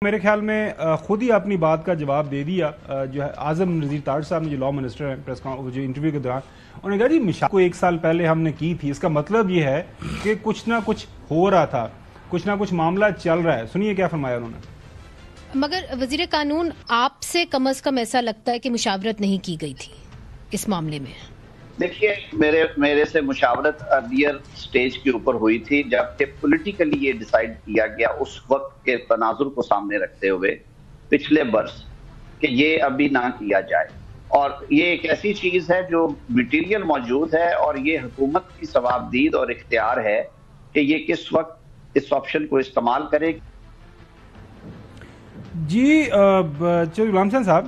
میرے خیال میں خود ہی اپنی بات کا جواب دے دیا جو ہے اعظم نذیر تاج صاحب نے جو لا منسٹر ہیں جو انٹرویو کے دوران انہوں نے کہا جی مشابرت کو 1 سال پہلے ہم نے کی تھی، اس کا مطلب یہ ہے کہ کچھ نہ کچھ ہو رہا تھا، کچھ نہ کچھ معاملہ چل رہا ہے. سنیے کیا فرمایا انہوں نے. مگر وزیر قانون آپ سے کم از کم ایسا لگتا ہے کہ مشاورت نہیں کی گئی تھی اس معاملے میں. دیکھیے میرے سے مشاورت ارلیئر سٹیج کے اوپر ہوئی تھی جب کہ پولیٹیکلی یہ ڈیسائیڈ کیا گیا اس وقت کے تناظر کو سامنے رکھتے ہوئے پچھلے برس کہ یہ ابھی نہ کیا جائے. اور یہ ایک ایسی چیز ہے جو میٹیریل موجود ہے اور یہ حکومت کی ثوابدید اور اختیار ہے کہ یہ کس وقت اس آپشن کو استعمال کرے. جی غلام حسین صاحب،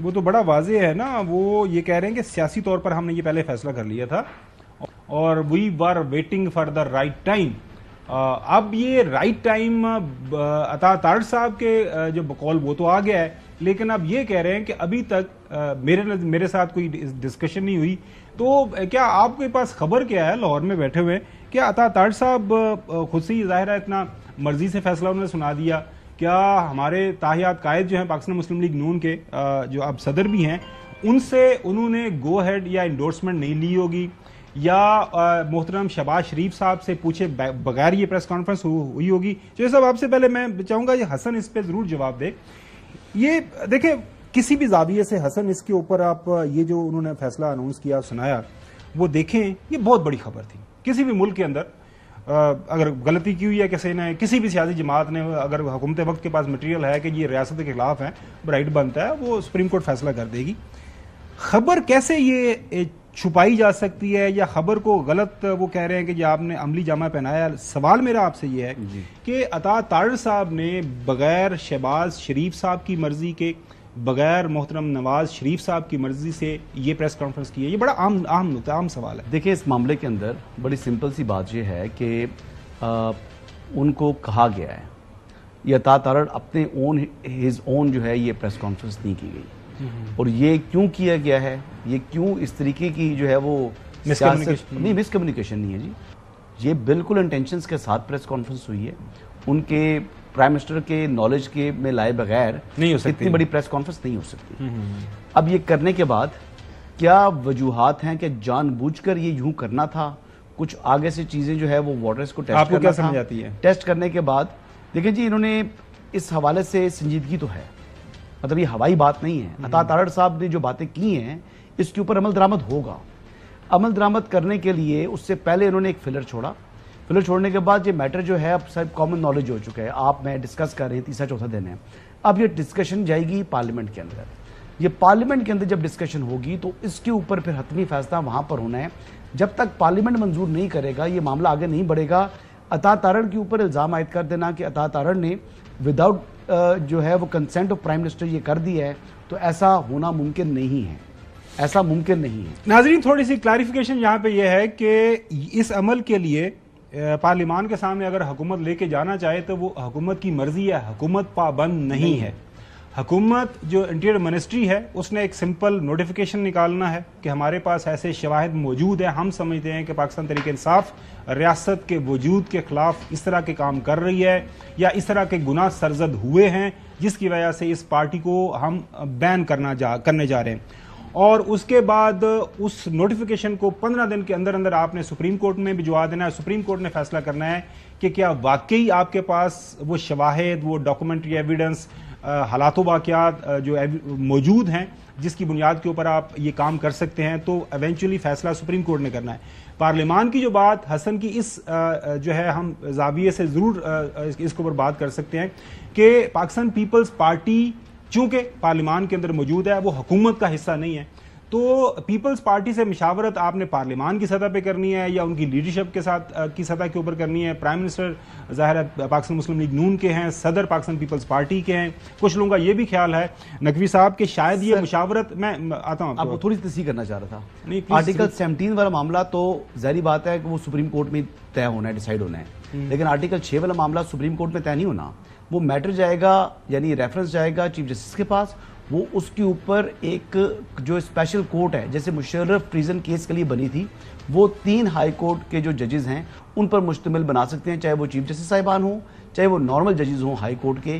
وہ تو بڑا واضح ہے نا، وہ یہ کہہ رہے ہیں کہ سیاسی طور پر ہم نے یہ پہلے فیصلہ کر لیا تھا اور we were waiting for the right time. اب یہ رائٹ ٹائم عطا تارڑ صاحب کے جو بقول وہ تو آ گیا ہے، لیکن اب یہ کہہ رہے ہیں کہ ابھی تک میرے ساتھ کوئی ڈسکشن نہیں ہوئی. تو کیا آپ کے پاس خبر کیا ہے لاہور میں بیٹھے ہوئے کہ عطا تارڑ صاحب خود سے ہی ظاہر ہے اتنا مرضی سے فیصلہ انہوں نے سنا دیا؟ کیا ہمارے تاحیات قائد جو ہیں پاکستان مسلم لیگ نون کے جو اب صدر بھی ہیں، ان سے انہوں نے گو ہیڈ یا انڈورسمنٹ نہیں لی ہوگی، یا محترم شہباز شریف صاحب سے پوچھے بغیر یہ پریس کانفرنس ہوئی ہوگی؟ جو صاحب آپ سے پہلے میں چاہوں گا یہ حسن اس پہ ضرور جواب دے. یہ دیکھیں کسی بھی زاویے سے حسن اس کے اوپر آپ یہ جو انہوں نے فیصلہ اناؤنس کیا سنایا وہ دیکھیں، یہ بہت بڑی خبر تھی. کسی بھی ملک کے اندر اگر غلطی کی ہوئی ہے کسی نے، کسی بھی سیاسی جماعت نے، اگر حکومت وقت کے پاس مٹیریل ہے کہ یہ ریاست کے خلاف ہے، رائٹ بنتا ہے وہ سپریم کورٹ فیصلہ کر دے گی. خبر کیسے یہ چھپائی جا سکتی ہے، یا خبر کو غلط وہ کہہ رہے ہیں کہ یہ آپ نے عملی جامہ پہنایا؟ سوال میرا آپ سے یہ ہے کہ عطا تارڑ صاحب نے بغیر شہباز شریف صاحب کی مرضی کے، بغیر محترم نواز شریف صاحب کی مرضی سے یہ پریس کانفرنس کی ہے. یہ بڑا عام سوال ہے. دیکھیں اس معاملے کے اندر بڑی سمپل سی بات یہ ہے کہ ان کو کہا گیا ہے یہ عطا تارڑ اپنے ہز اون جو ہے یہ پریس کانفرنس نہیں کی گئی. اور یہ کیوں کیا گیا ہے، یہ کیوں اس طریقے کی جو ہے وہ مس کمیونیکیشن نہیں ہے جی، یہ بالکل انٹینشنز کے ساتھ پریس کانفرنس ہوئی ہے. ان کے پرائم منسٹر کے نالج کے میں لائے بغیر اتنی بڑی پریس کانفرنس نہیں ہو سکتی. اب یہ کرنے کے بعد کیا وجوہات ہیں کہ جان بوجھ کر یہ یوں کرنا تھا؟ کچھ آگے سے چیزیں جو ہے وہ وارڈرز کو ٹیسٹ کرنا تھا. ٹیسٹ کرنے کے بعد دیکھیں جی انہوں نے اس حوالے سے سنجیدگی تو ہے، مطلب یہ ہوائی بات نہیں ہے. عطا تارڑ صاحب نے جو باتیں کی ہیں اس کے اوپر عمل درآمد ہوگا. عمل درآمد کرنے کے لیے اس سے پہلے انہوں نے ایک فلر چھوڑا. فلر چھوڑنے کے بعد یہ میٹر جو ہے اب سب کامن نالج ہو چکا ہے، آپ میں ڈسکس کر رہے ہیں، تیسرا چوتھا دن ہے. اب یہ ڈسکشن جائے گی پارلیمنٹ کے اندر. یہ پارلیمنٹ کے اندر جب ڈسکشن ہوگی تو اس کے اوپر پھر حتمی فیصلہ وہاں پر ہونا ہے. جب تک پارلیمنٹ منظور نہیں کرے گا یہ معاملہ آگے نہیں بڑھے گا. عطا تارڑ کے اوپر الزام عائد کر دینا کہ عطا تارڑ نے وداؤٹ جو ہے وہ کنسنٹ آف پرائم منسٹر یہ کر دی ہے، تو ایسا ہونا ممکن نہیں ہے، ایسا ممکن نہیں ہے. ناظرین تھوڑی سی کلیریفیکیشن یہاں پہ یہ ہے کہ اس عمل کے لیے پارلیمان کے سامنے اگر حکومت لے کے جانا چاہے تو وہ حکومت کی مرضی ہے، حکومت پابند نہیں ہے. حکومت جو انٹیریئر منسٹری ہے اس نے ایک سمپل نوٹیفیکیشن نکالنا ہے کہ ہمارے پاس ایسے شواہد موجود ہیں، ہم سمجھتے ہیں کہ پاکستان تحریک انصاف ریاست کے وجود کے خلاف اس طرح کے کام کر رہی ہے یا اس طرح کے گناہ سرزد ہوئے ہیں جس کی وجہ سے اس پارٹی کو ہم بین کرنے جا رہے ہیں. اور اس کے بعد اس نوٹیفیکیشن کو 15 دن کے اندر آپ نے سپریم کورٹ میں بھجوا دینا ہے. سپریم کورٹ نے فیصلہ کرنا ہے کہ کیا واقعی آپ کے پاس وہ شواہد، وہ ڈاکومنٹری ایویڈنس، حالات و واقعات جو موجود ہیں جس کی بنیاد کے اوپر آپ یہ کام کر سکتے ہیں. تو ایونچولی فیصلہ سپریم کورٹ نے کرنا ہے. پارلیمان کی جو بات حسن کی اس جو ہے ہم زاویے سے ضرور اس کے اوپر بات کر سکتے ہیں کہ پاکستان پیپلز پارٹی چونکہ پارلیمان کے اندر موجود ہے وہ حکومت کا حصہ نہیں ہے. تو پیپلز پارٹی سے مشاورت آپ نے پارلیمان کی سطح پہ کرنی ہے یا ان کی لیڈرشپ کے ساتھ کی سطح کے اوپر کرنی ہے؟ پرائم منسٹر ظاہر ہے پاکستان مسلم لیگ نون کے ہیں، صدر پاکستان پیپلز پارٹی کے ہیں. کچھ لوگوں کا یہ بھی خیال ہے نقوی صاحب کہ شاید یہ مشاورت، میں آتا ہوں آپ تھوڑی تصحیح کرنا چاہ رہا تھا. آرٹیکل 17 والا معاملہ تو ظاہری بات ہے کہ وہ سپریم کورٹ میں طے ہونا ہے، ڈیسائیڈ ہونا ہے. لیکن آرٹیکل 6 والا معاملہ سپریم کورٹ میں طے نہیں ہونا. وہ میٹر جائے گا، یعنی ریفرنس جائے گا چیف جسٹس کے پاس. وہ اس کے اوپر ایک جو اسپیشل کورٹ ہے، جیسے مشرف پریزن کیس کے لیے بنی تھی، وہ 3 ہائی کورٹ کے جو ججز ہیں ان پر مشتمل بنا سکتے ہیں، چاہے وہ چیف جسٹس صاحبان ہوں، چاہے وہ نارمل ججز ہوں ہائی کورٹ کے.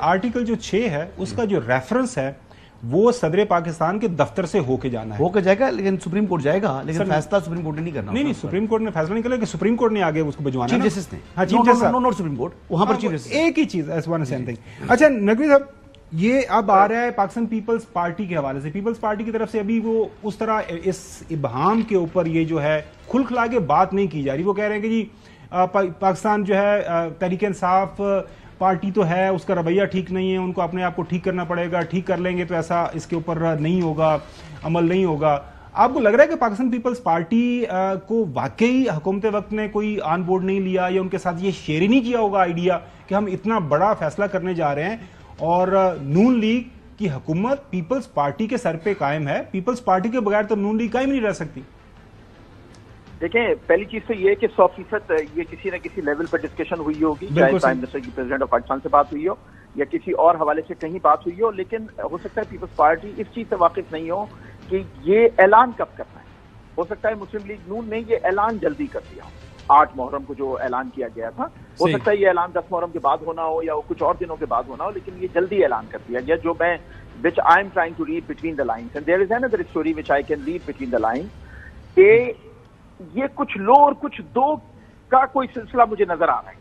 آرٹیکل جو 6 ہے اس کا جو ریفرنس ہے وہ صدر پاکستان کے دفتر سے ہو کے جانا ہے, ہو کے جائے گا, لیکن سپریم کورٹ جائے گا, لیکن فیصلہ سپریم کورٹ نے نہیں کرنا. نہیں سپریم کورٹ نے فیصلہ نہیں کرا کہ سپریم کورٹ نے آگے اس کو بھجوانا چیف جسٹس نے. ہاں chief justice, note supreme court, وہاں پر چیف جسٹس ایک ہی چیز ایس ون سیم تھنگ. اچھا نقوی صاحب یہ اب آ رہا ہے پاکستان پیپلز پارٹی کے حوالے سے, پیپلز پارٹی کی طرف سے ابھی وہ اس طرح اس ابہام کے اوپر یہ جو ہے کھل کھلا کے بات نہیں کی جا رہی. وہ کہہ رہے ہیں کہ جی پاکستان جو ہے تحریک انصاف پارٹی تو ہے, اس کا رویہ ٹھیک نہیں ہے, ان کو اپنے آپ کو ٹھیک کرنا پڑے گا, ٹھیک کر لیں گے تو ایسا اس کے اوپر نہیں ہوگا, عمل نہیں ہوگا. آپ کو لگ رہا ہے کہ پاکستان پیپلز پارٹی کو واقعی حکومت وقت نے کوئی آن بورڈ نہیں لیا یا ان کے ساتھ یہ شیئر ہی نہیں کیا ہوگا آئیڈیا کہ ہم اتنا بڑا فیصلہ کرنے جا رہے ہیں اور نون لیگ کی حکومت پیپلز پارٹی کے سر پہ قائم ہے, پیپلز پارٹی کے بغیر تو نون لیگ قائم نہیں رہ سکتی. دیکھیں پہلی چیز تو یہ ہے کہ 100% یہ کسی نہ کسی لیول پر ڈسکشن ہوئی ہوگی, چاہے پرائم منسٹر کی پریزیڈنٹ آف پاکستان سے بات ہوئی ہو یا کسی اور حوالے سے کہیں بات ہوئی ہو, لیکن ہو سکتا ہے پیپلز پارٹی اس چیز سے واقف نہیں ہو کہ یہ اعلان کب کرنا ہے. ہو سکتا ہے مسلم لیگ نون نے یہ اعلان جلدی کر دیا ہو, 8 محرم کو جو اعلان کیا گیا تھا, ہو سکتا ہے یہ اعلان 10 محرم کے بعد ہونا ہو یا کچھ اور دنوں کے بعد ہونا ہو, لیکن یہ جلدی اعلان کر دیا گیا. جو میں which I am trying to read between the lines, and there is another story which I can read between the lines, کہ یہ کچھ لو اور کچھ دو کا کوئی سلسلہ مجھے نظر آ رہا ہے.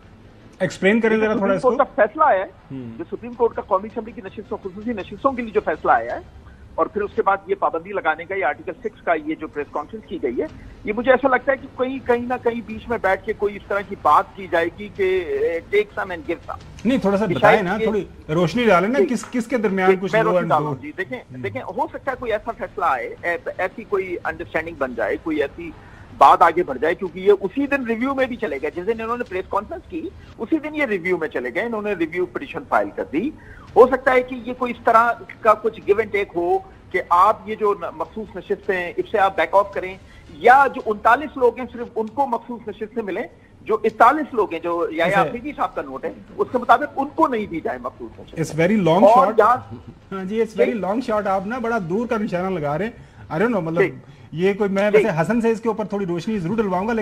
ایکسپلین کریں ذرا تھوڑا اس کو. سپریم کورٹ کا فیصلہ آیا ہے, جو سپریم کورٹ کا قومی اسمبلی کی نشستوں خصوصی نشستوں کے لیے جو فیصلہ آیا ہے, اور پھر اس کے بعد یہ پابندی لگانے کا, یہ آرٹیکل 6 کا یہ جو پریس کانفرنس کی گئی ہے, یہ مجھے ایسا لگتا ہے کہ کہیں نہ کہیں بیچ میں بیٹھ کے کوئی اس طرح کی بات کی جائے گی کہ ٹیک سم اینڈ گیو سم. نہیں تھوڑا سا بتائیں نا, تھوڑی روشنی ڈالیں نا کس کے درمیان کچھ لو اینڈ دو. جی دیکھیں ہو سکتا ہے کوئی ایسا فیصلہ آئے, ایسی کوئی انڈرسٹینڈنگ بن جائے, کوئی ایسی بات آگے بڑھ جائے, کیونکہ یہ اسی دن ریویو میں بھی چلے گئے, جس دن انہوں نے پریس کانفرنس کی اسی دن یہ ریویو میں چلے گئے, انہوں نے ریویو پٹیشن فائل کر دی. ہو سکتا ہے کہ یہ کوئی اس طرح کا کچھ گیو اینڈ ٹیک ہو کہ آپ یہ جو مخصوص نشستیں ہیں اس سے آپ بیک آف کریں, یا جو 39 لوگ ہیں صرف ان کو مخصوص نشستیں ملیں, جو 41 لوگ ہیں جو یا آفریدی صاحب کا نوٹ ہے اس کے مطابق ان کو نہیں دی جائے مخصوص نشستیں. It's very long shot. ہاں جی اٹس ویری لانگ شاٹ, آپ نا بڑا دور کا نشانہ لگا رہے ہیں. آئی ڈونٹ نو, مطلب یہ کوئی, میں ویسے حسن سے اس کے اوپر تھوڑی روشنی ضرور ڈلواؤں گا.